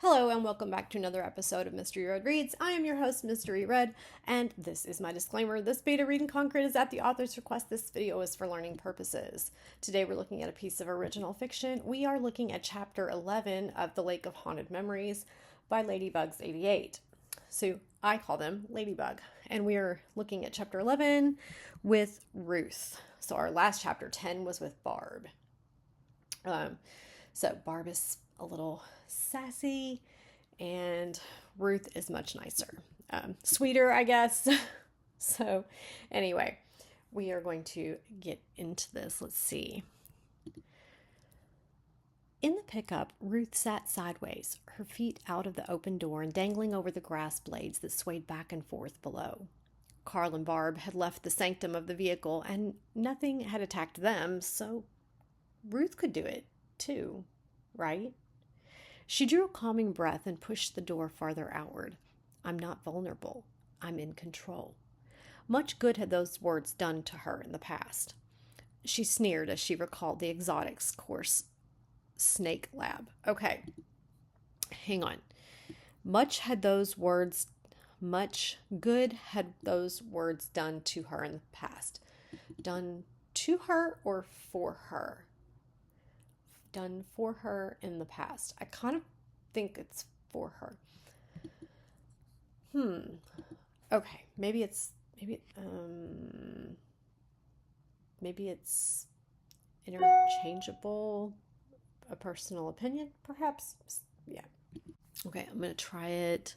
Hello and welcome back to another episode of Mystery Red Reads. I am your host, Mystery Red, and this is my disclaimer. This beta read and concrete is at the author's request. This video is for learning purposes. Today we're looking at a piece of original fiction. We are looking at chapter 11 of The Lake of Haunted Memories by Ladybugs88. So I call them Ladybug. And we are looking at chapter 11 with Ruth. So our last chapter 10 was with Barb. So Barb is a little sassy and Ruth is much nicer. Sweeter, I guess. So anyway, we are going to get into this. Let's see. In the pickup, Ruth sat sideways, her feet out of the open door and dangling over the grass blades that swayed back and forth below. Carl and Barb had left the sanctum of the vehicle and nothing had attacked them, so Ruth could do it too, right? She drew a calming breath and pushed the door farther outward. I'm not vulnerable. I'm in control. Much good had those words done to her in the past. She sneered as she recalled the exotics course snake lab. Okay, hang on. Much good had those words done to her in the past. Done to her or for her? Done for her in the past. I kind of think it's for her. Okay, maybe it's interchangeable. A personal opinion, perhaps. Yeah. Okay, I'm gonna try it.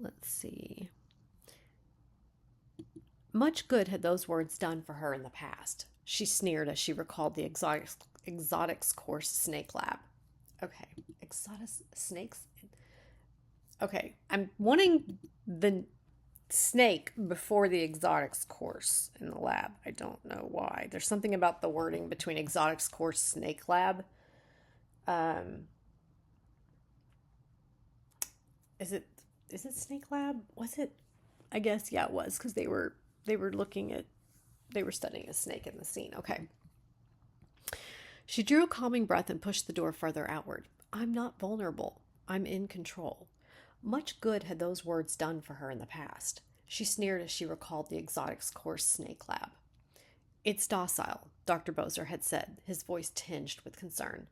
Let's see. Much good had those words done for her in the past. She sneered as she recalled the exotics course snake lab. Okay, exotics snakes. Okay, I'm wanting the snake before the exotics course in the lab. I don't know why. There's something about the wording between exotics course snake lab. Is it snake lab? Was it? I guess yeah, it was, because they were studying a snake in the scene. Okay. She drew a calming breath and pushed the door further outward. I'm not vulnerable. I'm in control. Much good had those words done for her in the past. She sneered as she recalled the exotics course snake lab. It's docile, Dr. Bozer had said, his voice tinged with concern.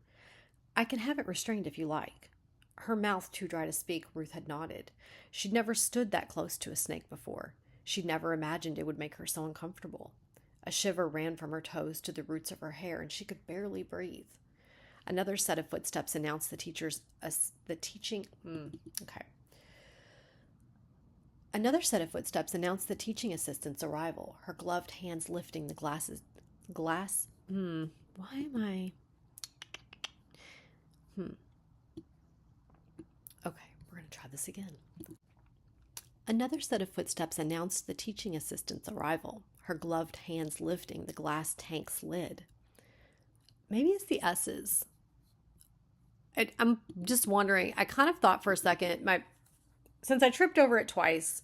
I can have it restrained if you like. Her mouth too dry to speak, Ruth had nodded. She'd never stood that close to a snake before. She'd never imagined it would make her so uncomfortable. A shiver ran from her toes to the roots of her hair, and she could barely breathe. Another set of footsteps announced Another set of footsteps announced the teaching assistant's arrival, her gloved hands lifting the glass. Okay, we're going to try this again. Another set of footsteps announced the teaching assistant's arrival, her gloved hands lifting the glass tank's lid. Maybe it's the S's. I'm just wondering. I kind of thought for a second, since I tripped over it twice,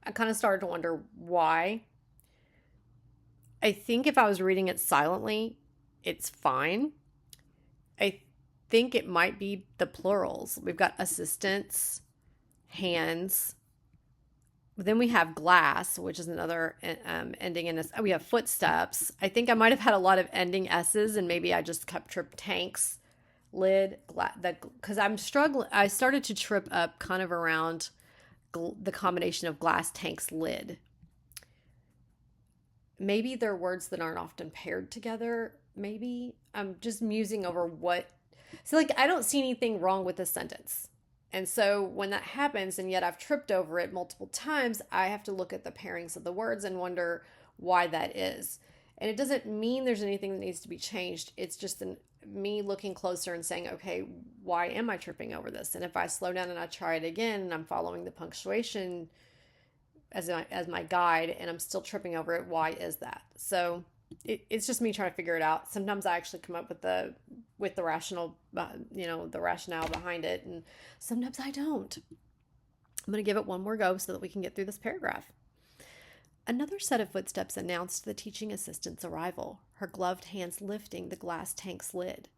I kind of started to wonder why. I think if I was reading it silently, it's fine. I think it might be the plurals. We've got assistants, hands. Then we have glass, which is another ending in this. We have footsteps. I think I might have had a lot of ending S's, and maybe I just kept tanks, lid, because I'm struggling. I started to trip up kind of around the combination of glass, tanks, lid. Maybe they're words that aren't often paired together. Maybe I'm just musing over what. So I don't see anything wrong with this sentence. And so when that happens, and yet I've tripped over it multiple times, I have to look at the pairings of the words and wonder why that is. And it doesn't mean there's anything that needs to be changed. It's just me looking closer and saying, okay, why am I tripping over this? And if I slow down and I try it again and I'm following the punctuation as my guide and I'm still tripping over it, why is that? So it's just me trying to figure it out. Sometimes I actually come up with the rational, the rationale behind it. And sometimes I don't. I'm going to give it one more go so that we can get through this paragraph. Another set of footsteps announced the teaching assistant's arrival, her gloved hands lifting the glass tank's lid.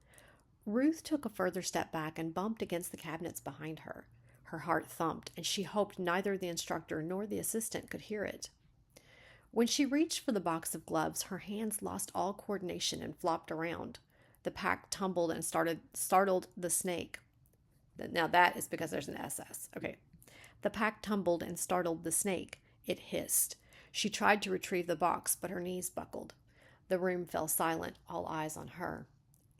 Ruth took a further step back and bumped against the cabinets behind her. Her heart thumped, and she hoped neither the instructor nor the assistant could hear it. When she reached for the box of gloves, her hands lost all coordination and flopped around. The pack tumbled and startled the snake. Now that is because there's an SS. Okay. The pack tumbled and startled the snake. It hissed. She tried to retrieve the box, but her knees buckled. The room fell silent, all eyes on her.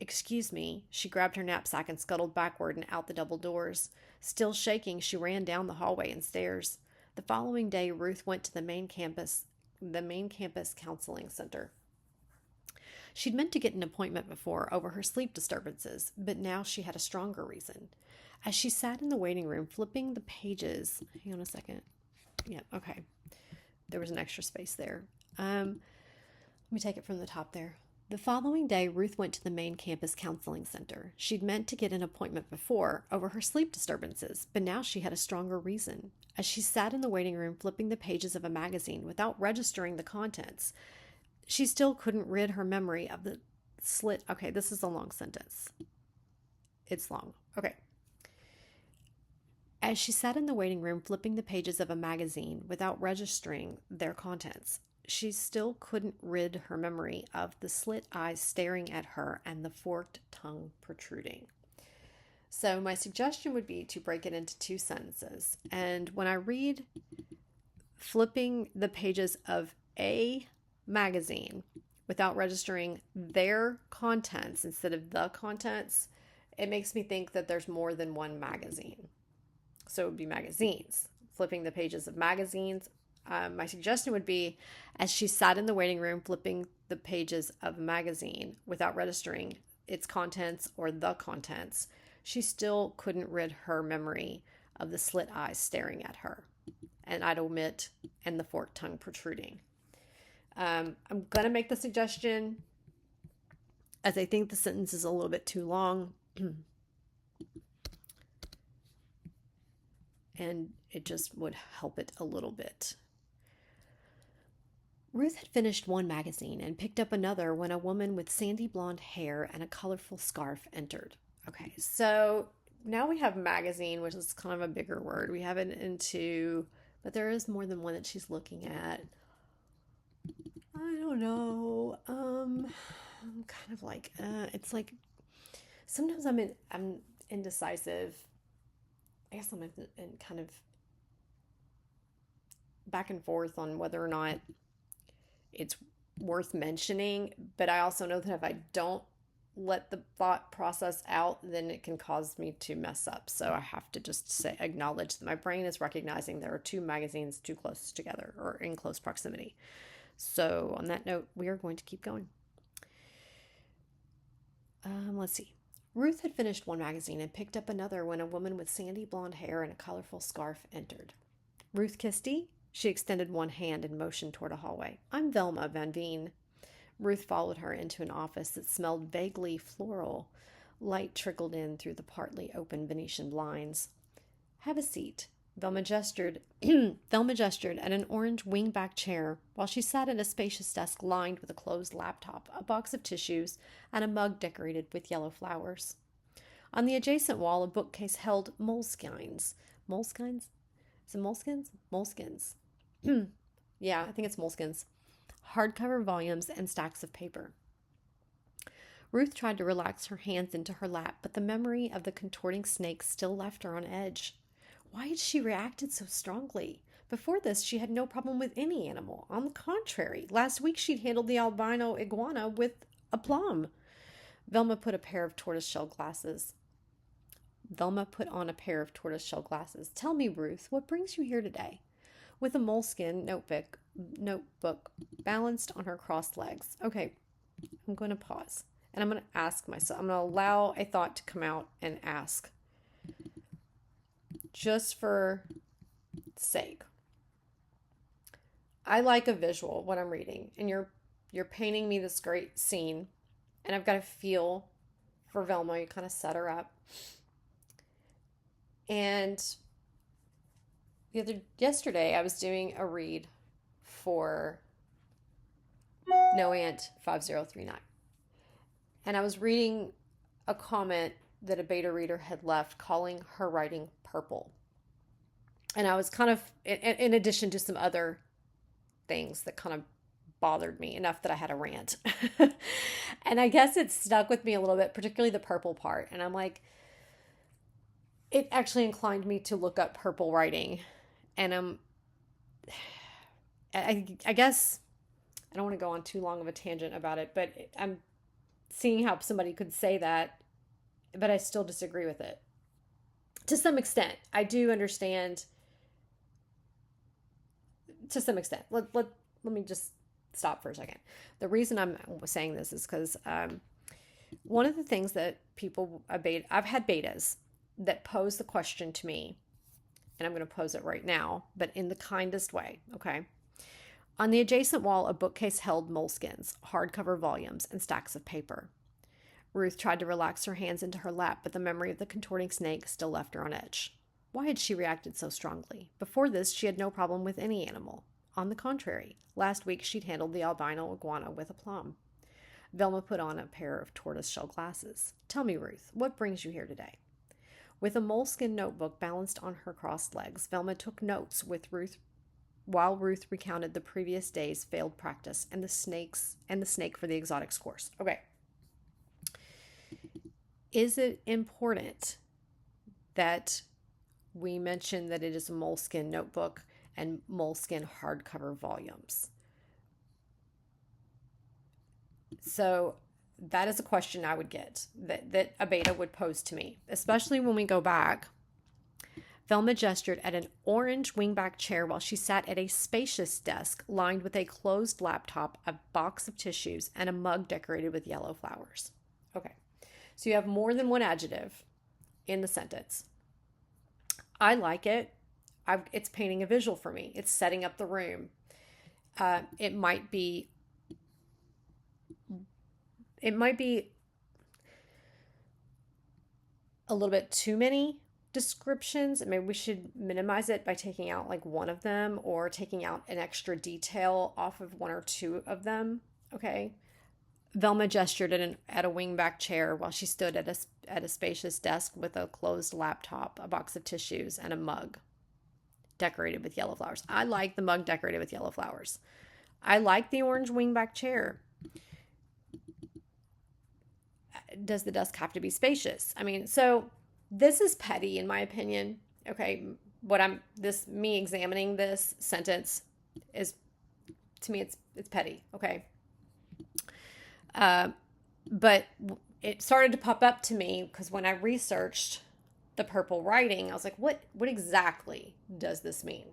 "Excuse me." She grabbed her knapsack and scuttled backward and out the double doors. Still shaking, she ran down the hallway and stairs. The following day, Ruth went to the main campus counseling center. She'd meant to get an appointment before over her sleep disturbances, but now she had a stronger reason. As she sat in the waiting room flipping the pages, hang on a second. Yeah, okay. There was an extra space there. Let me take it from the top there. The following day, Ruth went to the main campus counseling center. She'd meant to get an appointment before over her sleep disturbances, but now she had a stronger reason. As she sat in the waiting room flipping the pages of a magazine without registering the contents, she still couldn't rid her memory of the slit. Okay, this is a long sentence. It's long. Okay. As she sat in the waiting room flipping the pages of a magazine without registering their contents, she still couldn't rid her memory of the slit eyes staring at her and the forked tongue protruding. So my suggestion would be to break it into two sentences. And when I read flipping the pages of a magazine without registering their contents instead of the contents, it makes me think that there's more than one magazine. So it would be magazines. Flipping the pages of magazines. My suggestion would be, as she sat in the waiting room flipping the pages of a magazine without registering its contents or the contents, she still couldn't rid her memory of the slit eyes staring at her. And I'd omit, and the forked tongue protruding. I'm going to make the suggestion, as I think the sentence is a little bit too long. And it just would help it a little bit. Ruth had finished one magazine and picked up another when a woman with sandy blonde hair and a colorful scarf entered. Okay, so now we have magazine, which is kind of a bigger word. We have it into, but there is more than one that she's looking at. I don't know. I'm kind of like, it's like, sometimes I'm indecisive. I guess I'm in kind of back and forth on whether or not it's worth mentioning, but I also know that if I don't let the thought process out, then it can cause me to mess up. So I have to just acknowledge that my brain is recognizing there are two magazines too close together or in close proximity. So on that note, we are going to keep going. Let's see. Ruth had finished one magazine and picked up another when a woman with sandy blonde hair and a colorful scarf entered. "Ruth Kisty?" She extended one hand and motioned toward a hallway. "I'm Velma Van Veen." Ruth followed her into an office that smelled vaguely floral. Light trickled in through the partly open Venetian blinds. "Have a seat." Velma gestured at an orange wing-back chair while she sat at a spacious desk lined with a closed laptop, a box of tissues, and a mug decorated with yellow flowers. On the adjacent wall, a bookcase held moleskines. Moleskines? Is it moleskines? Moleskines. Yeah, I think it's moleskines. Hardcover volumes and stacks of paper. Ruth tried to relax her hands into her lap, but the memory of the contorting snake still left her on edge. Why had she reacted so strongly? Before this, she had no problem with any animal. On the contrary, last week she'd handled the albino iguana with aplomb. Velma put on a pair of tortoiseshell glasses. "Tell me, Ruth, what brings you here today?" With a moleskin notebook balanced on her crossed legs. Okay, I'm going to pause. And I'm going to ask myself, I'm going to allow a thought to come out and ask. Just for sake. I like a visual when I'm reading, and you're painting me this great scene, and I've got a feel for Velma. You kind of set her up. And yesterday I was doing a read for No Aunt 5039. And I was reading a comment that a beta reader had left calling her writing purple. And I was kind of, in addition to some other things that kind of bothered me enough that I had a rant. And I guess it stuck with me a little bit, particularly the purple part. And I'm like, it actually inclined me to look up purple writing. And I guess I don't want to go on too long of a tangent about it, but I'm seeing how somebody could say that, but I still disagree with it. To some extent, I do understand. To some extent, let me just stop for a second. The reason I'm saying this is because one of the things that I've had betas that pose the question to me, and I'm going to pose it right now, but in the kindest way, okay? On the adjacent wall, a bookcase held moleskins, hardcover volumes, and stacks of paper. Ruth tried to relax her hands into her lap, but the memory of the contorting snake still left her on edge. Why had she reacted so strongly? Before this, she had no problem with any animal. On the contrary, last week she'd handled the albino iguana with aplomb. Velma put on a pair of tortoiseshell glasses. Tell me, Ruth, what brings you here today? With a moleskin notebook balanced on her crossed legs, Velma took notes while Ruth recounted the previous day's failed practice and the snake for the exotics course. Okay. Is it important that we mention that it is a moleskin notebook and moleskin hardcover volumes? So that is a question I would get that a beta would pose to me, especially when we go back. Velma gestured at an orange wingback chair while she sat at a spacious desk lined with a closed laptop, a box of tissues, and a mug decorated with yellow flowers. Okay, so you have more than one adjective in the sentence. I like it. It's painting a visual for me. It's setting up the room. It might be a little bit too many descriptions. Maybe we should minimize it by taking out like one of them or taking out an extra detail off of one or two of them. Okay. Velma gestured at a wingback chair while she stood at a spacious desk with a closed laptop, a box of tissues, and a mug decorated with yellow flowers. I like the mug decorated with yellow flowers. I like the orange wingback chair. Does the desk have to be spacious? I mean, so this is petty in my opinion. Okay, me examining this sentence is, to me, it's petty. Okay. But it started to pop up to me because when I researched the purple writing, I was like, what exactly does this mean?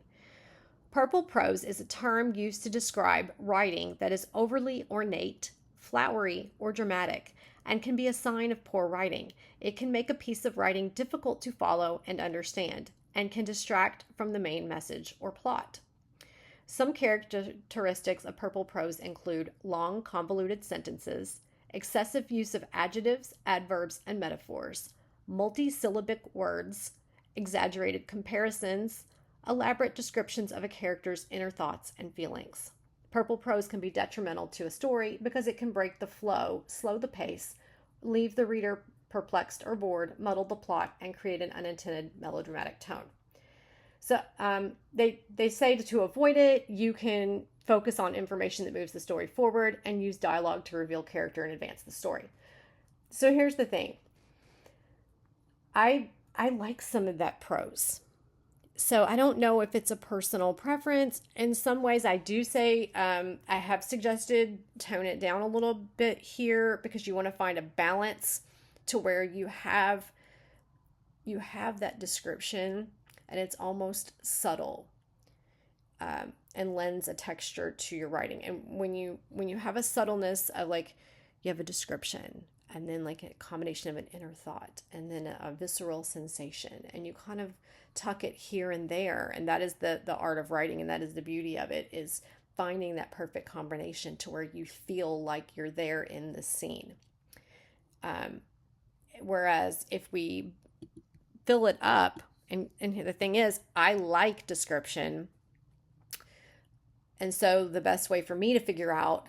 Purple prose is a term used to describe writing that is overly ornate, flowery, or dramatic, and can be a sign of poor writing. It can make a piece of writing difficult to follow and understand, and can distract from the main message or plot. Some characteristics of purple prose include long, convoluted sentences, excessive use of adjectives, adverbs, and metaphors, multi-syllabic words, exaggerated comparisons, elaborate descriptions of a character's inner thoughts and feelings. Purple prose can be detrimental to a story because it can break the flow, slow the pace, leave the reader perplexed or bored, muddle the plot, and create an unintended melodramatic tone. So they say to avoid it, you can focus on information that moves the story forward and use dialogue to reveal character and advance the story. So here's the thing. I like some of that prose. So I don't know if it's a personal preference. In some ways I do say, I have suggested tone it down a little bit here because you want to find a balance to where you have that description and it's almost subtle, and lends a texture to your writing. And when you have a subtleness of like, you have a description and then like a combination of an inner thought and then a visceral sensation, and you kind of tuck it here and there, and that is the art of writing, and that is the beauty of it, is finding that perfect combination to where you feel like you're there in the scene. Whereas if we fill it up, and the thing is, I like description, and so the best way for me to figure out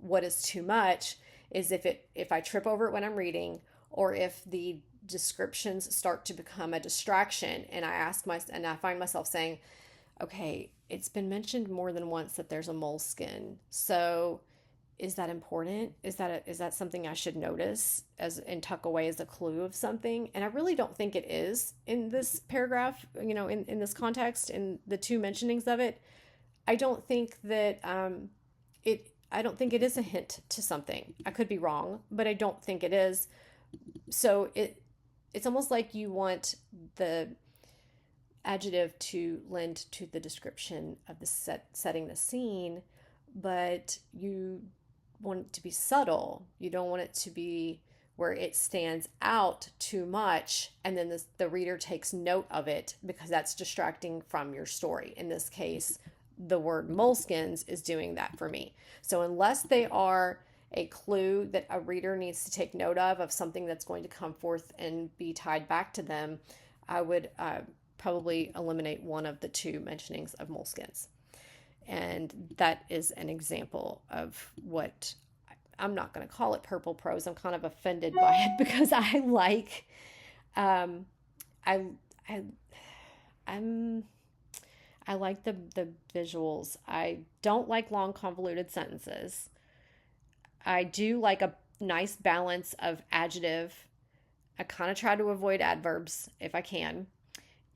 what is too much is if I trip over it when I'm reading, or if the descriptions start to become a distraction, and I find myself saying, okay, it's been mentioned more than once that there's a moleskin. So is that important? Is that something I should notice as and tuck away as a clue of something? And I really don't think it is in this paragraph, in this context, in the two mentionings of it. I don't think that I don't think it is a hint to something. I could be wrong, but I don't think it is. So it's almost like you want the adjective to lend to the description of the setting the scene, but you want it to be subtle. You don't want it to be where it stands out too much and then the reader takes note of it, because that's distracting from your story. In this case, the word moleskins is doing that for me. So unless they are a clue that a reader needs to take note of something that's going to come forth and be tied back to them, I would probably eliminate one of the two mentionings of moleskins. And that is an example of what I'm not going to call it purple prose. I'm kind of offended by it because I like, I like the visuals. I don't like long convoluted sentences. I do like a nice balance of adjective. I kind of try to avoid adverbs if I can,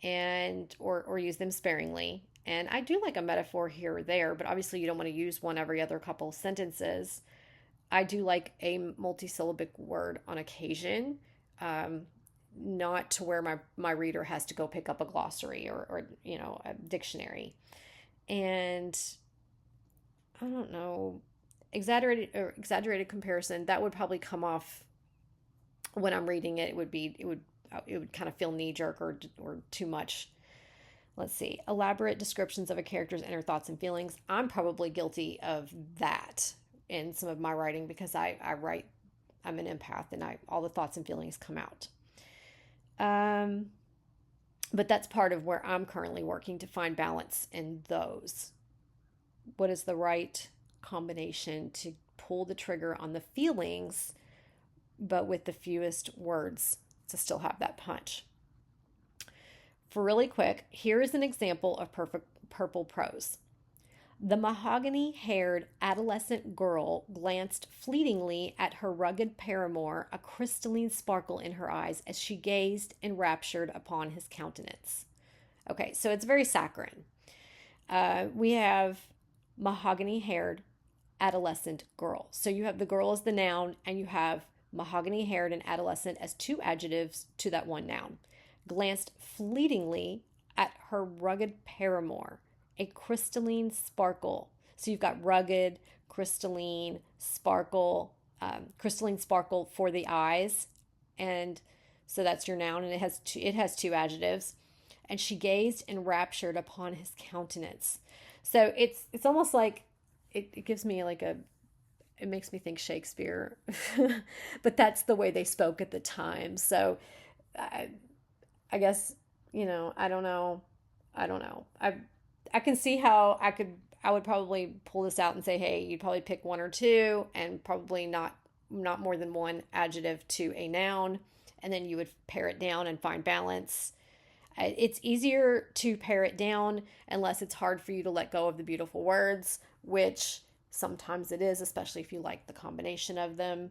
and or use them sparingly. And I do like a metaphor here or there, but obviously you don't want to use one every other couple sentences. I do like a multisyllabic word on occasion, not to where my reader has to go pick up a glossary or a dictionary. And I don't know, exaggerated comparison, that would probably come off when I'm reading it. It would kind of feel knee jerk or too much. Let's see. Elaborate descriptions of a character's inner thoughts and feelings. I'm probably guilty of that in some of my writing because I write, I'm an empath, and all the thoughts and feelings come out. But that's part of where I'm currently working to find balance in those. What is the right combination to pull the trigger on the feelings, but with the fewest words to still have that punch? For really quick, here is an example of perfect purple prose. The mahogany-haired adolescent girl glanced fleetingly at her rugged paramour, a crystalline sparkle in her eyes as she gazed enraptured upon his countenance. Okay, so it's very saccharine. We have mahogany-haired adolescent girl. So you have the girl as the noun, and you have mahogany-haired and adolescent as two adjectives to that one noun. Glanced fleetingly at her rugged paramour, a crystalline sparkle. So you've got rugged, crystalline, sparkle for the eyes, and so that's your noun, and it has two adjectives. And she gazed enraptured upon his countenance. So it's almost like it gives me it makes me think Shakespeare, but that's the way they spoke at the time. So I guess, I don't know. I can see how I would probably pull this out and say, hey, you'd probably pick one or two, and probably not more than one adjective to a noun, and then you would pare it down and find balance. It's easier to pare it down unless it's hard for you to let go of the beautiful words, which sometimes it is, especially if you like the combination of them.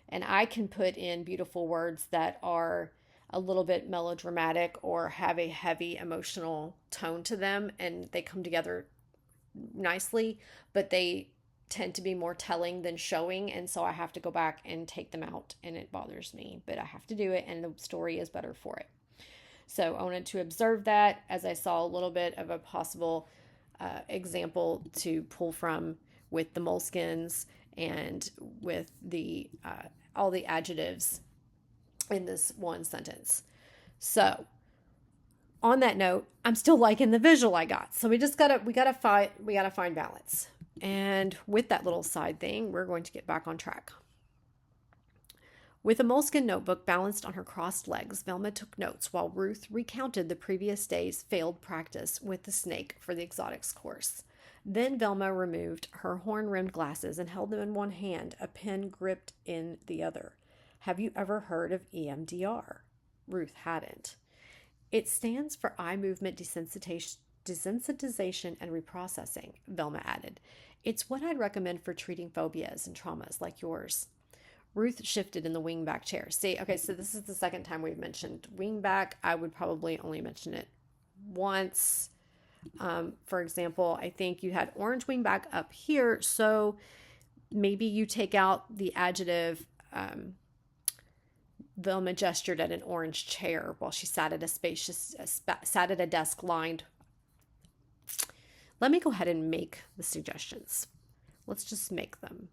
And I can put in beautiful words that are a little bit melodramatic or have a heavy emotional tone to them, and they come together nicely, but they tend to be more telling than showing, and so I have to go back and take them out, and it bothers me, but I have to do it, and the story is better for it. So I wanted to observe that as I saw a little bit of a possible example to pull from with the moleskins and with the all the adjectives in this one sentence. So on that note, I'm still liking the visual I got. So we gotta find balance. And with that little side thing, we're going to get back on track. With a moleskin notebook balanced on her crossed legs, Velma took notes while Ruth recounted the previous day's failed practice with the snake for the exotics course. Then Velma removed her horn-rimmed glasses and held them in one hand, a pen gripped in the other. Have you ever heard of EMDR? Ruth hadn't. It stands for eye movement desensitization and reprocessing, Velma added. It's what I'd recommend for treating phobias and traumas like yours. Ruth shifted in the wingback chair. See, okay, so this is the second time we've mentioned wingback. I would probably only mention it once. For example, I think you had orange wingback up here, so maybe you take out the adjective. Velma gestured at an orange chair while she sat at a desk lined. Let me go ahead and make the suggestions. Let's just make them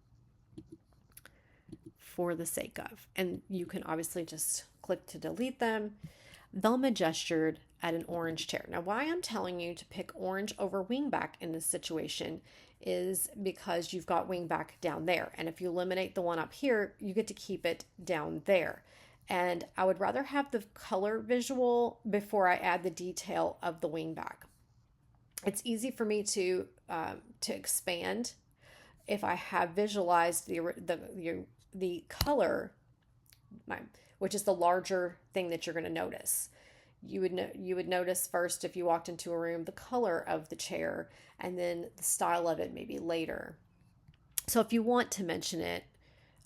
for the sake of. And you can obviously just click to delete them. Velma gestured at an orange chair. Now, why I'm telling you to pick orange over wingback in this situation is because you've got wingback down there. And if you eliminate the one up here, you get to keep it down there. And I would rather have the color visual before I add the detail of the wingback. It's easy for me to expand if I have visualized the color, which is the larger thing that you're going to notice. You would notice first if you walked into a room the color of the chair, and then the style of it maybe later. So if you want to mention it,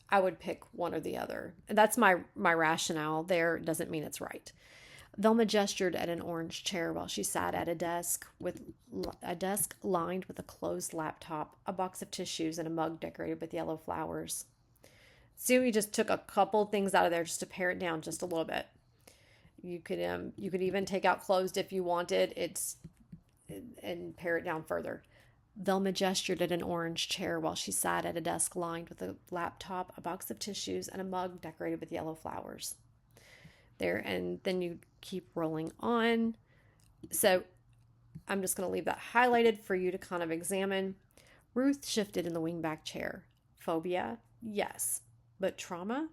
I would pick one or the other. And that's my rationale there. Doesn't mean it's right. Velma gestured at an orange chair while she sat at a desk lined with a closed laptop, a box of tissues, and a mug decorated with yellow flowers. See, we just took a couple things out of there just to pare it down just a little bit. You could even take out closed if you wanted and pare it down further. Velma gestured at an orange chair while she sat at a desk lined with a laptop, a box of tissues, and a mug decorated with yellow flowers. There, and then you keep rolling on. So I'm just going to leave that highlighted for you to kind of examine. Ruth shifted in the wingback chair. Phobia? Yes. But trauma?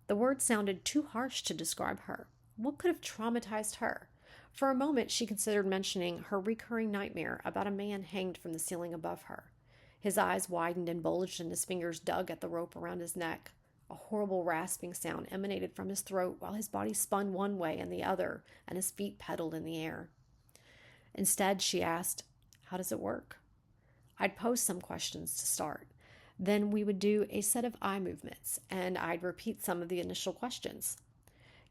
The word sounded too harsh to describe her. What could have traumatized her? For a moment, she considered mentioning her recurring nightmare about a man hanged from the ceiling above her. His eyes widened and bulged, and his fingers dug at the rope around his neck. A horrible rasping sound emanated from his throat while his body spun one way and the other, and his feet pedaled in the air. Instead, she asked, "How does it work?" I'd pose some questions to start. Then we would do a set of eye movements, and I'd repeat some of the initial questions.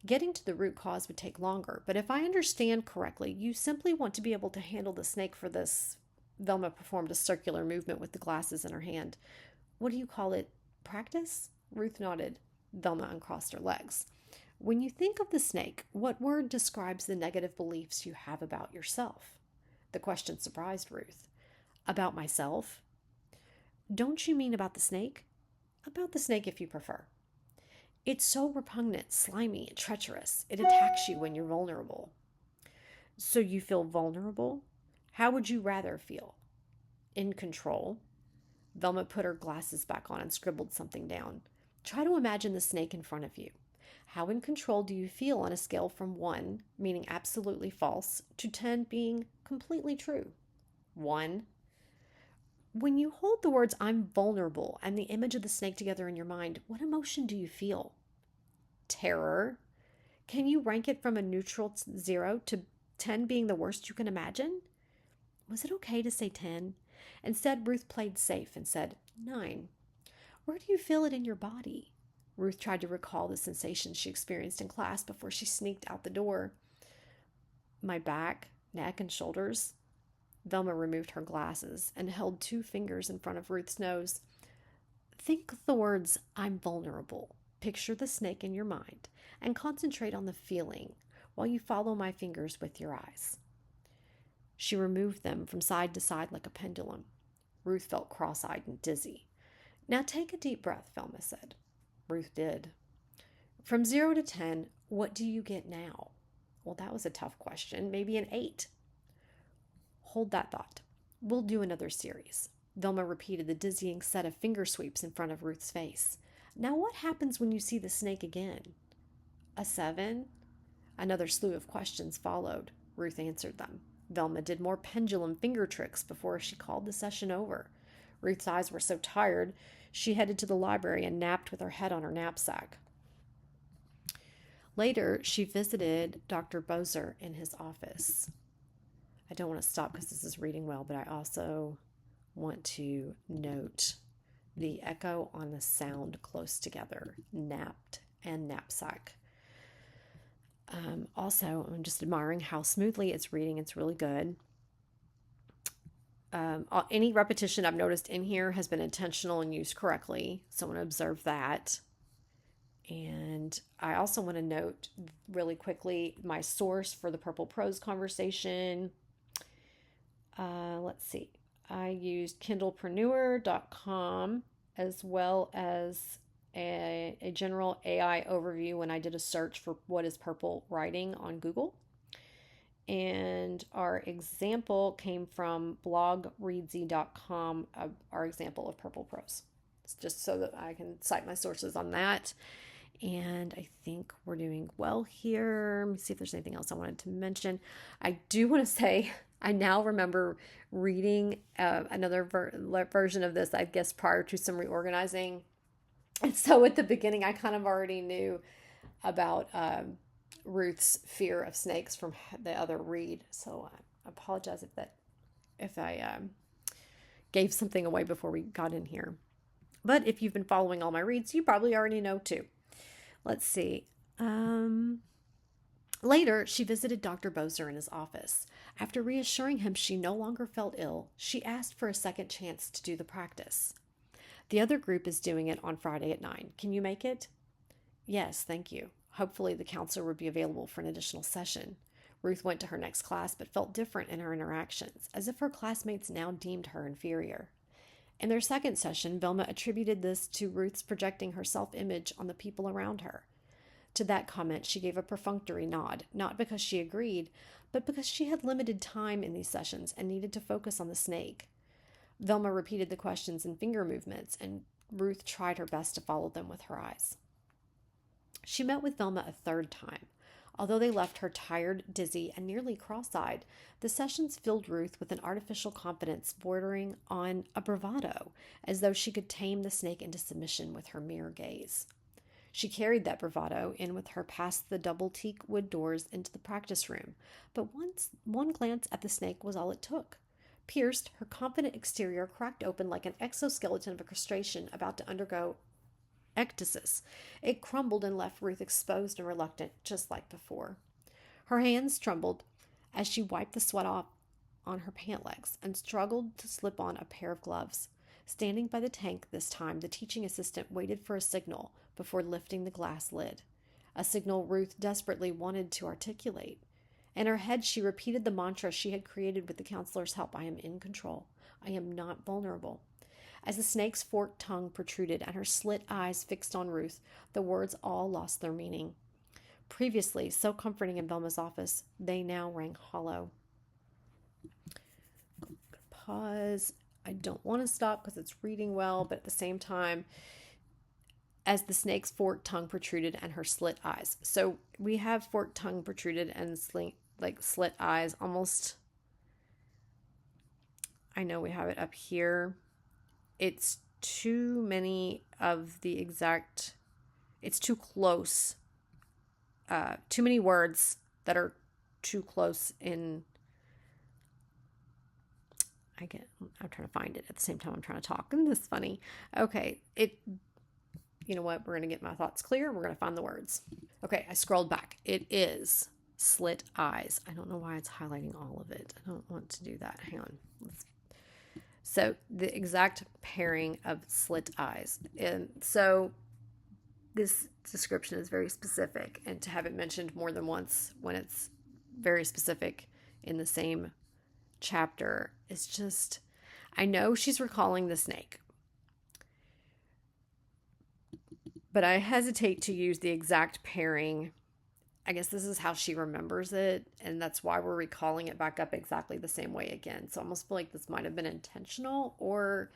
Getting to the root cause would take longer, but if I understand correctly, you simply want to be able to handle the snake for this. Velma performed a circular movement with the glasses in her hand. What do you call it? Practice? Ruth nodded. Velma uncrossed her legs. When you think of the snake, what word describes the negative beliefs you have about yourself? The question surprised Ruth. About myself? Don't you mean about the snake? About the snake if you prefer. It's so repugnant, slimy, and treacherous. It attacks you when you're vulnerable. So you feel vulnerable? How would you rather feel? In control? Velma put her glasses back on and scribbled something down. Try to imagine the snake in front of you. How in control do you feel on a scale from 1, meaning absolutely false, to 10 being completely true? 1. When you hold the words "I'm vulnerable" and the image of the snake together in your mind, what emotion do you feel? Terror. Can you rank it from a neutral 0 to 10 being the worst you can imagine? Was it okay to say 10? Instead, Ruth played safe and said 9. Where do you feel it in your body? Ruth tried to recall the sensations she experienced in class before she sneaked out the door. My back, neck, and shoulders. Velma removed her glasses and held 2 fingers in front of Ruth's nose. Think the words "I'm vulnerable." Picture the snake in your mind and concentrate on the feeling while you follow my fingers with your eyes. She removed them from side to side like a pendulum. Ruth felt cross-eyed and dizzy. Now take a deep breath, Velma said. Ruth did. From 0 to 10, what do you get now? Well, that was a tough question. Maybe an 8. Hold that thought. We'll do another series. Velma repeated the dizzying set of finger sweeps in front of Ruth's face. Now what happens when you see the snake again? A 7? Another slew of questions followed. Ruth answered them. Velma did more pendulum finger tricks before she called the session over. Ruth's eyes were so tired, she headed to the library and napped with her head on her knapsack. Later, she visited Dr. Bozer in his office. I don't want to stop because this is reading well, but I also want to note the echo on the sound close together, napped and knapsack. Also, I'm just admiring how smoothly it's reading. It's really good. Any repetition I've noticed in here has been intentional and used correctly. So I want to observe that. And I also want to note really quickly my source for the Purple Prose conversation. Let's see. I used kindlepreneur.com as well as a general AI overview when I did a search for what is purple writing on Google. And our example came from blogreadsy.com, our example of purple prose. It's just so that I can cite my sources on that. And I think we're doing well here. Let me see if there's anything else I wanted to mention. I do want to say I now remember reading another version of this, I guess, prior to some reorganizing. And so at the beginning, I kind of already knew about Ruth's fear of snakes from the other read. So I apologize if I gave something away before we got in here. But if you've been following all my reads, you probably already know too. Let's see. Later, she visited Dr. Bozer in his office. After reassuring him she no longer felt ill, she asked for a second chance to do the practice. The other group is doing it on Friday at 9. Can you make it? Yes, thank you. Hopefully the counselor would be available for an additional session. Ruth went to her next class but felt different in her interactions, as if her classmates now deemed her inferior. In their second session, Velma attributed this to Ruth's projecting her self-image on the people around her. To that comment, she gave a perfunctory nod, not because she agreed, but because she had limited time in these sessions and needed to focus on the snake. Velma repeated the questions and finger movements, and Ruth tried her best to follow them with her eyes. She met with Velma a third time. Although they left her tired, dizzy, and nearly cross-eyed, the sessions filled Ruth with an artificial confidence bordering on a bravado, as though she could tame the snake into submission with her mere gaze. She carried that bravado in with her past the double teak wood doors into the practice room, but one glance at the snake was all it took. Pierced, her confident exterior cracked open like an exoskeleton of a crustacean about to undergo ectasis. It crumbled and left Ruth exposed and reluctant, just like before. Her hands trembled as she wiped the sweat off on her pant legs and struggled to slip on a pair of gloves. Standing by the tank this time, the teaching assistant waited for a signal before lifting the glass lid, a signal Ruth desperately wanted to articulate. In her head, she repeated the mantra she had created with the counselor's help. I am in control. I am not vulnerable. As the snake's forked tongue protruded and her slit eyes fixed on Ruth, the words all lost their meaning. Previously so comforting in Velma's office, they now rang hollow. Pause. I don't want to stop because it's reading well, but at the same time, as the snake's forked tongue protruded and her slit eyes. So we have forked tongue protruded and slit eyes almost. I know we have it up here. It's too many of the exact, it's too close. Too many words that are too close in, I'm trying to find it at the same time I'm trying to talk. Isn't this funny? Okay, you know what? We're going to get my thoughts clear. We're going to find the words. Okay, I scrolled back. It is slit eyes. I don't know why it's highlighting all of it. I don't want to do that. Hang on. So the exact pairing of slit eyes. And so this description is very specific, and to have it mentioned more than once when it's very specific in the same chapter is just, I know she's recalling the snake, but I hesitate to use the exact pairing. I guess this is how she remembers it, and that's why we're recalling it back up exactly the same way again. So I almost feel like this might have been intentional, or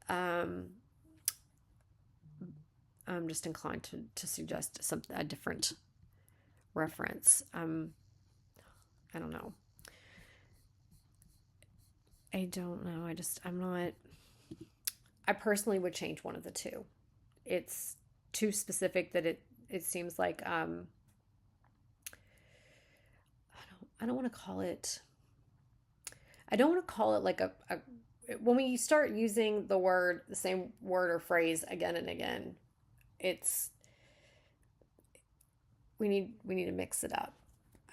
I'm just inclined to suggest a different reference. I don't know. I personally would change one of the two. It's too specific that it seems like I don't want to call it, I don't want to call it like when we start using the same word or phrase again and again, it's, we need to mix it up.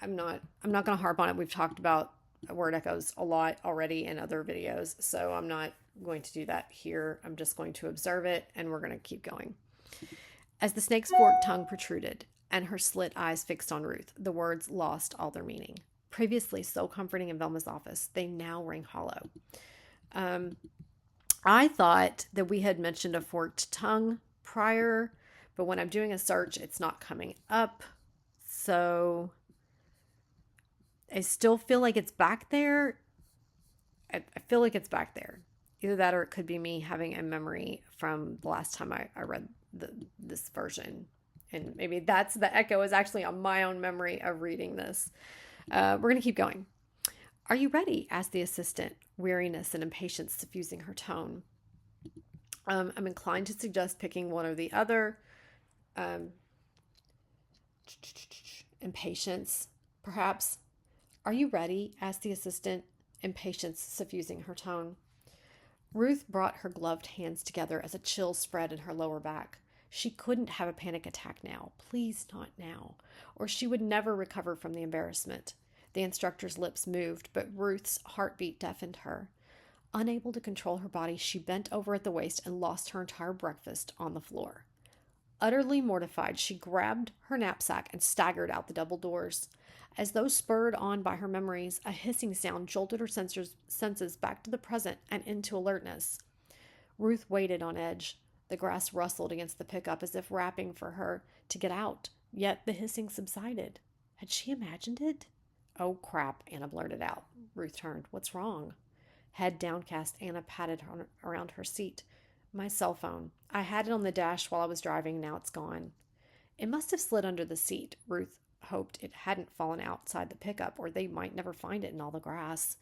I'm not going to harp on it. We've talked about word echoes a lot already in other videos, so I'm not going to do that here. I'm just going to observe it, and we're going to keep going. As the snake's forked tongue protruded and her slit eyes fixed on Ruth, the words lost all their meaning. Previously so comforting in Velma's office, they now rang hollow. I thought that we had mentioned a forked tongue prior, but when I'm doing a search, it's not coming up. So I still feel like it's back there. I feel like it's back there. Either that or it could be me having a memory from the last time I read this version. And maybe that's the echo is actually on my own memory of reading this. We're going to keep going. Are you ready? Asked the assistant, weariness and impatience suffusing her tone. I'm inclined to suggest picking one or the other. Impatience, perhaps. Are you ready? Asked the assistant, impatience suffusing her tone. Ruth brought her gloved hands together as a chill spread in her lower back. She couldn't have a panic attack now. Please not now. Or she would never recover from the embarrassment. The instructor's lips moved, but Ruth's heartbeat deafened her. Unable to control her body, she bent over at the waist and lost her entire breakfast on the floor. Utterly mortified, she grabbed her knapsack and staggered out the double doors. As though spurred on by her memories, a hissing sound jolted her senses back to the present and into alertness. Ruth waited on edge. The grass rustled against the pickup as if rapping for her to get out, yet the hissing subsided. Had she imagined it? Oh, crap, Anna blurted out. Ruth turned. What's wrong? Head downcast, Anna patted around her seat. My cell phone. I had it on the dash while I was driving. Now it's gone. It must have slid under the seat. Ruth hoped it hadn't fallen outside the pickup, or they might never find it in all the grass.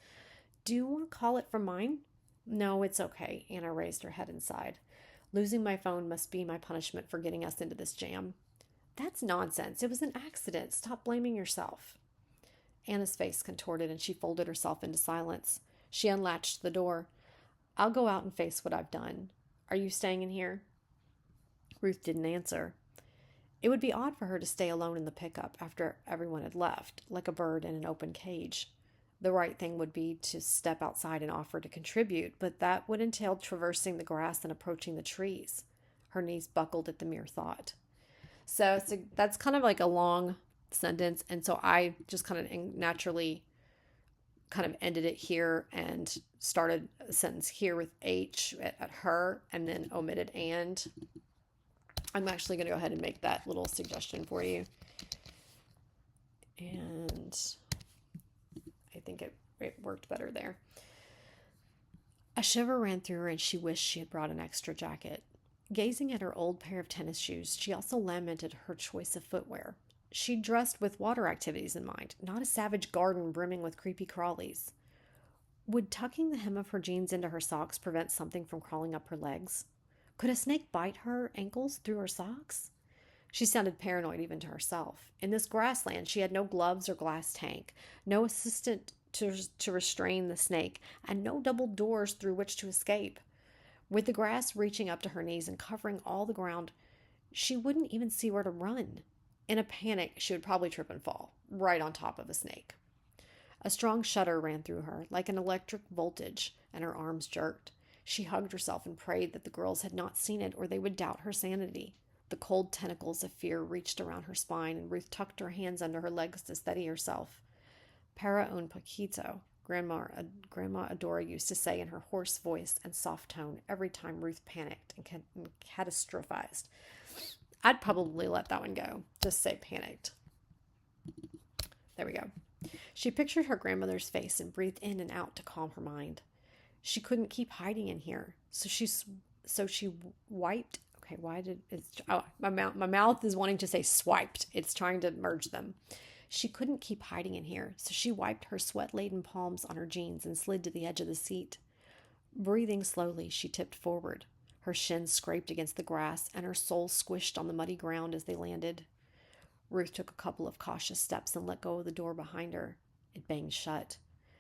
Do you want to call it from mine? No, it's okay. Anna raised her head and sighed. Losing my phone must be my punishment for getting us into this jam. That's nonsense. It was an accident. Stop blaming yourself. Anna's face contorted and she folded herself into silence. She unlatched the door. I'll go out and face what I've done. Are you staying in here? Ruth didn't answer. It would be odd for her to stay alone in the pickup after everyone had left, like a bird in an open cage. The right thing would be to step outside and offer to contribute, but that would entail traversing the grass and approaching the trees. Her knees buckled at the mere thought. So that's kind of like a long sentence, and so I just kind of naturally kind of ended it here and started a sentence here with H at her, and then omitted and. I'm actually going to go ahead and make that little suggestion for you. And I think it worked better there. A shiver ran through her and she wished she had brought an extra jacket. Gazing at her old pair of tennis shoes, she also lamented her choice of footwear. She dressed with water activities in mind, not a savage garden brimming with creepy crawlies. Would tucking the hem of her jeans into her socks prevent something from crawling up her legs? Could a snake bite her ankles through her socks? She sounded paranoid even to herself. In this grassland, she had no gloves or glass tank, no assistant to restrain the snake, and no double doors through which to escape. With the grass reaching up to her knees and covering all the ground, she wouldn't even see where to run. In a panic, she would probably trip and fall, right on top of a snake. A strong shudder ran through her, like an electric voltage, and her arms jerked. She hugged herself and prayed that the girls had not seen it or they would doubt her sanity. The cold tentacles of fear reached around her spine, and Ruth tucked her hands under her legs to steady herself. Para un poquito, Grandma Adora used to say in her hoarse voice and soft tone every time Ruth panicked and catastrophized. I'd probably let that one go. Just say panicked. There we go. She pictured her grandmother's face and breathed in and out to calm her mind. She couldn't keep hiding in here, so she wiped. Okay, why did it's? Oh, my mouth is wanting to say swiped. It's trying to merge them. She couldn't keep hiding in here, so she wiped her sweat-laden palms on her jeans and slid to the edge of the seat. Breathing slowly, she tipped forward. Her shins scraped against the grass, and her soles squished on the muddy ground as they landed. Ruth took a couple of cautious steps and let go of the door behind her. It banged shut.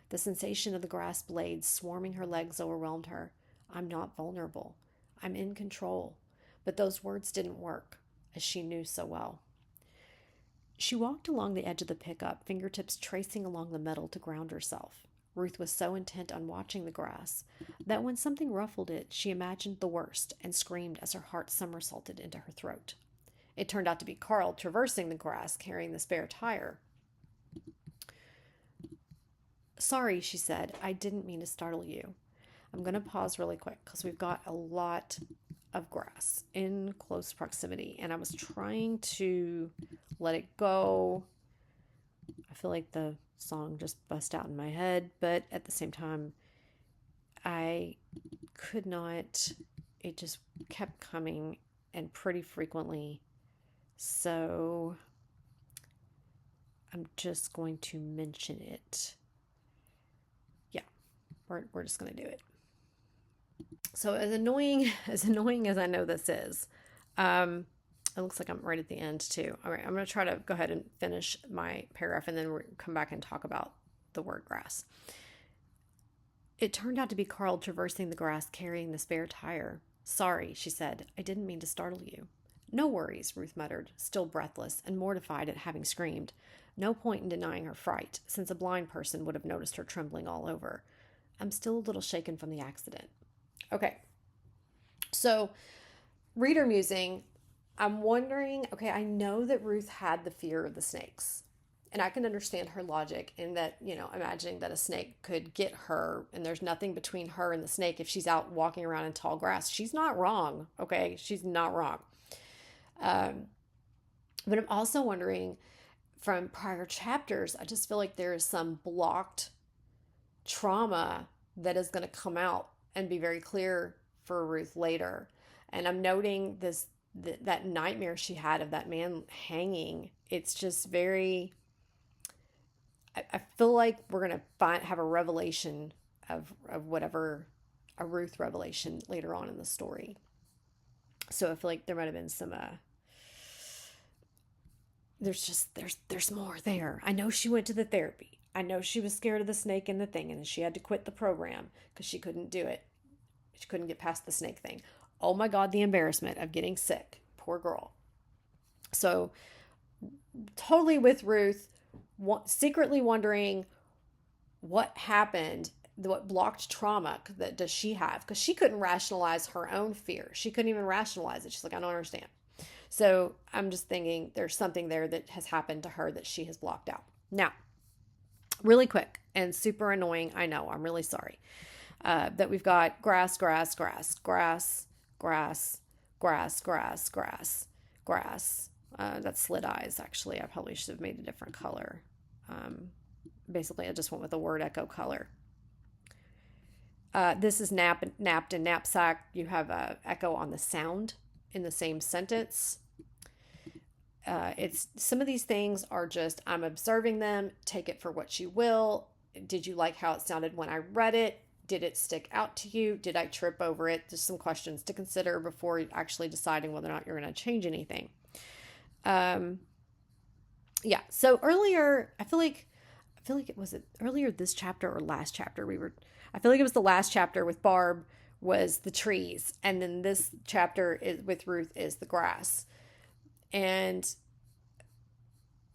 The sensation of the grass blades swarming her legs overwhelmed her. I'm not vulnerable. I'm in control. But those words didn't work, as she knew so well. She walked along the edge of the pickup, fingertips tracing along the metal to ground herself. Ruth was so intent on watching the grass that when something ruffled it, she imagined the worst and screamed as her heart somersaulted into her throat. It turned out to be Carl traversing the grass, carrying the spare tire. Sorry, she said. I didn't mean to startle you. I'm going to pause really quick because we've got a lot of grass in close proximity, and I was trying to let it go. I feel like the song just bust out in my head, but at the same time, I could not. It just kept coming, and pretty frequently. So I'm just going to mention it. Yeah, we're just going to do it. So as annoying as I know this is, it looks like I'm right at the end too. All right, I'm going to try to go ahead and finish my paragraph and then we'll come back and talk about the word grass. It turned out to be Carl traversing the grass carrying the spare tire. Sorry, she said. I didn't mean to startle you. No worries, Ruth muttered, still breathless and mortified at having screamed. No point in denying her fright, since a blind person would have noticed her trembling all over. I'm still a little shaken from the accident. Okay, so reader musing, I'm wondering, okay, I know that Ruth had the fear of the snakes, and I can understand her logic in that, imagining that a snake could get her and there's nothing between her and the snake if she's out walking around in tall grass. She's not wrong, okay? She's not wrong. But I'm also wondering from prior chapters, I just feel like there is some blocked trauma that is going to come out and be very clear for Ruth later. And I'm noting that nightmare she had of that man hanging. It's just very, I feel like we're going to have a revelation of whatever, a Ruth revelation later on in the story. So I feel like there might have been some, there's more there. I know she went to the therapy. I know she was scared of the snake and the thing, and she had to quit the program because she couldn't do it. She couldn't get past the snake thing. Oh my God, the embarrassment of getting sick. Poor girl. So totally with Ruth, secretly wondering what happened, what blocked trauma that does she have? Because she couldn't rationalize her own fear. She couldn't even rationalize it. She's like, I don't understand. So I'm just thinking there's something there that has happened to her that she has blocked out. Now, really quick and super annoying. I know, I'm really sorry. That we've got grass. That's slit eyes, actually. I probably should have made a different color. Basically, I just went with the word echo color. This is napped and knapsack. You have echo on the sound in the same sentence. It's some of these things are just, I'm observing them. Take it for what you will. Did you like how it sounded when I read it? Did it stick out to you? Did I trip over it? Just some questions to consider before actually deciding whether or not you're going to change anything. Yeah. So earlier, I feel like it was earlier this chapter or last chapter. I feel like it was the last chapter with Barb was the trees. And then this chapter with Ruth is the grass. And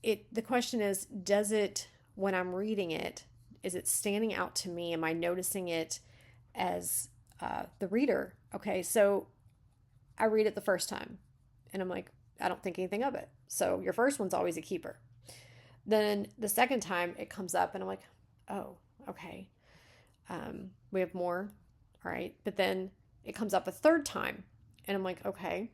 the question is, when I'm reading it, is it standing out to me? Am I noticing it as the reader? Okay, so I read it the first time and I'm like, I don't think anything of it. So your first one's always a keeper. Then the second time it comes up and I'm like, oh, okay. We have more. All right. But then it comes up a third time and I'm like, okay,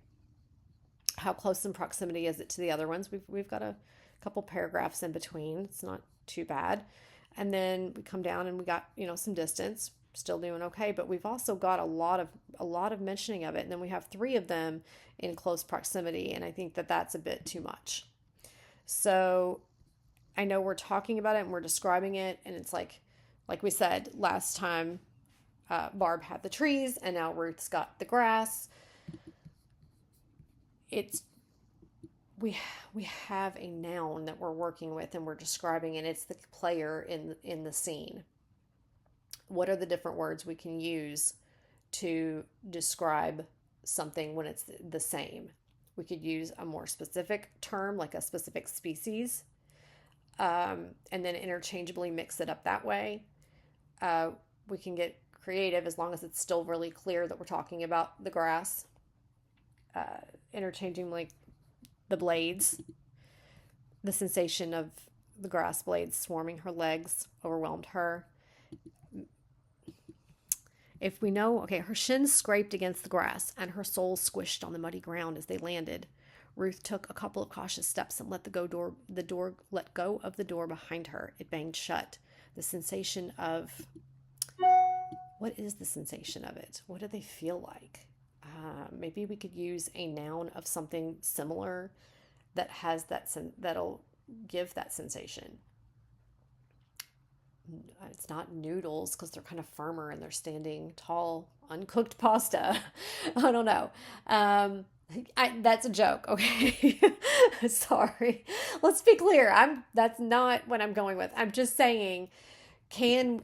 how close in proximity is it to the other ones? We've got a couple paragraphs in between. It's not too bad. And then we come down and we got, some distance, still doing okay. But we've also got a lot of mentioning of it. And then we have 3 of them in close proximity. And I think that that's a bit too much. So I know we're talking about it and we're describing it. And it's like we said last time, Barb had the trees and now Ruth's got the grass. we have a noun that we're working with and we're describing, and it's the player in the scene. What are the different words we can use to describe something when it's the same? We could use a more specific term, like a specific species, and then interchangeably mix it up that way. We can get creative as long as it's still really clear that we're talking about the grass. Interchanging like the blades, the sensation of the grass blades swarming her legs overwhelmed her. If we know, okay, her shins scraped against the grass and her soul squished on the muddy ground as they landed. Ruth took a couple of cautious steps and let go of the door behind her. It banged shut. The sensation of, what is the sensation of it? What do they feel like? Maybe we could use a noun of something similar that has that'll give that sensation. It's not noodles because they're kind of firmer and they're standing tall. Uncooked pasta. I don't know. That's a joke. Okay. Sorry. Let's be clear. That's not what I'm going with. I'm just saying,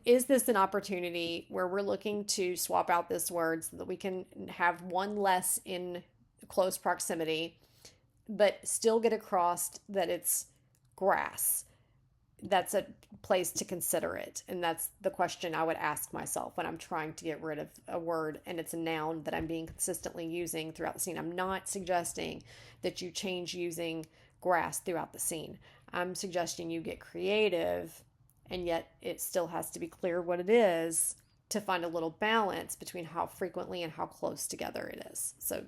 is this an opportunity where we're looking to swap out this word so that we can have one less in close proximity, but still get across that it's grass? That's a place to consider it. And that's the question I would ask myself when I'm trying to get rid of a word and it's a noun that I'm being consistently using throughout the scene. I'm not suggesting that you change using grass throughout the scene. I'm suggesting you get creative, and yet it still has to be clear what it is to find a little balance between how frequently and how close together it is. So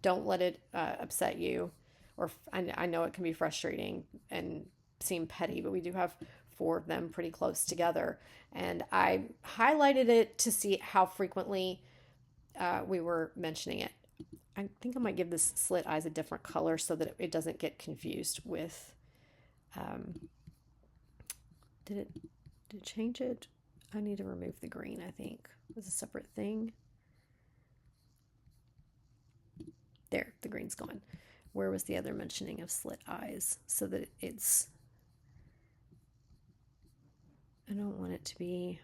don't let it upset you, or I know it can be frustrating and seem petty, but we do have 4 of them pretty close together. And I highlighted it to see how frequently we were mentioning it. I think I might give this slit eyes a different color so that it doesn't get confused with, did it change it? I need to remove the green, I think. It was a separate thing. There, the green's gone. Where was the other mentioning of slit eyes? So that it's, I don't want it to be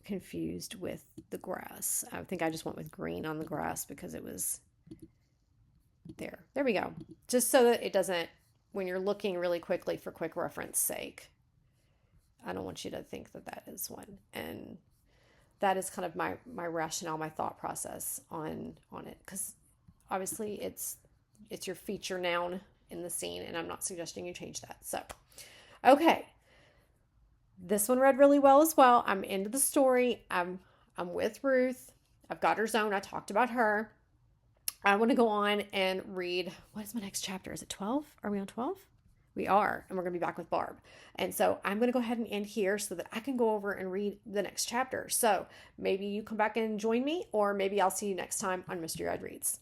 confused with the grass. I think I just went with green on the grass because it was there. There we go. Just so that it doesn't, when you're looking really quickly for quick reference sake, I don't want you to think that that is one. And that is kind of my rationale, my thought process on it. Because obviously it's your feature noun in the scene, and I'm not suggesting you change that. So, okay. This one read really well as well. I'm into the story. I'm with Ruth. I've got her zone. I talked about her. I want to go on and read, what is my next chapter? Is it 12? Are we on 12? We are, and we're going to be back with Barb. And so I'm going to go ahead and end here so that I can go over and read the next chapter. So maybe you come back and join me, or maybe I'll see you next time on Mystery Eyed Reads.